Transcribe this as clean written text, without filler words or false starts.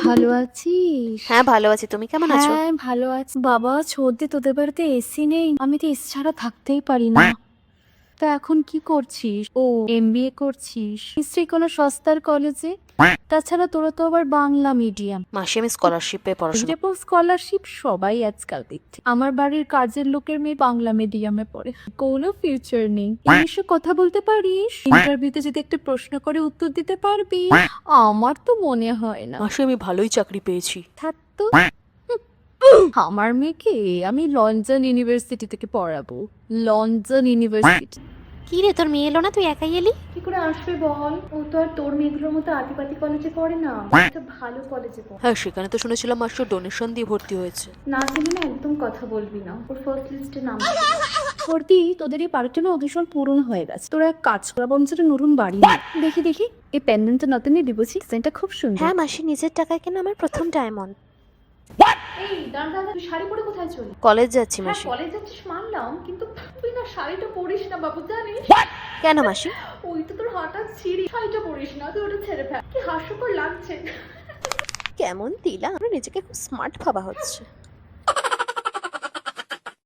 ভালো আছিস? হ্যাঁ ভালো আছি, তুমি কেমন আছো? হ্যাঁ ভালো আছি বাবা। সর্দি, তোদের বাড়িতে এসি নেই? আমি তো এসি ছাড়া থাকতেই পারি না। তা এখন কি করছিস? ও, এমবিএ করছিস নিশ্চয়ই কোনো সস্তার কলেজে। তাছাড়া তোরা তো আবার বাংলা মিডিয়াম। মাসি আমি স্কলারশিপে পড়াশোনা। স্কলারশিপ সবাই আজকাল দিচ্ছে। আমার বাড়ির কাজের লোকের মেয়ে বাংলা মিডিয়ামে পড়ে, কোনো ফিউচার নেই। ইংলিশে কথা বলতে পারিস? ইন্টারভিউতে যদি একটা প্রশ্ন করে উত্তর দিতে পারবি? আমার তো মনে হয় না। মাসি আমি ভালোই চাকরি পেয়েছি। থাকতো। আমার মেয়েকে আমি লন্ডন ইউনিভার্সিটি থেকে পড়াবো। London university. কি রে, তোর মেয়ে এলো না, তুই একাই এলি? কি করে আসবে বল? ও তো আর তোর মেয়েগুলোর মতো আদিবাসী কলেজে পড়ে না, একটা ভালো কলেজে পড়ে। হ্যাঁ, সেখানে তো শুনেছিলাম মাসি ডোনেশন দিয়ে ভর্তি হয়েছে। না জেনে না একদম কথা বলবি না, ওর ফার্স্ট লিস্টে নাম। ভর্তি তোদের এই পার্টির অডিশন পূরণ হয়ে গেছে। তোরা এক কাজ করা, বঞ্চের নতুন বাড়ি নে। দেখি দেখি এই প্যান্ডেন্টটা নতুনই দিবছি, ডিজাইনটা খুব সুন্দর। হ্যাঁ মাসি, নিজের টাকায় কেনা আমার প্রথম ডায়মন্ড। এই দাঁড়া দাঁড়া, তুই শাড়ি পরে কোথায় চলি? কলেজ যাচ্ছি হ্যাঁ মাসি। কলেজ যাচ্ছিস মানলাম, কিন্তু তুই না শাড়িটা পরিস না বাবু, জানিস? কেন মাসি? ওই তো তোর হঠাৎ ছিঁড়ি, শাড়িটা পরিস না, তুই ওটা ছেড়ে ফেল। কি হাস্যকর লাগছে। কেমন দিলা, আমার নিজেকে খুব স্মার্ট ভাবা হচ্ছে।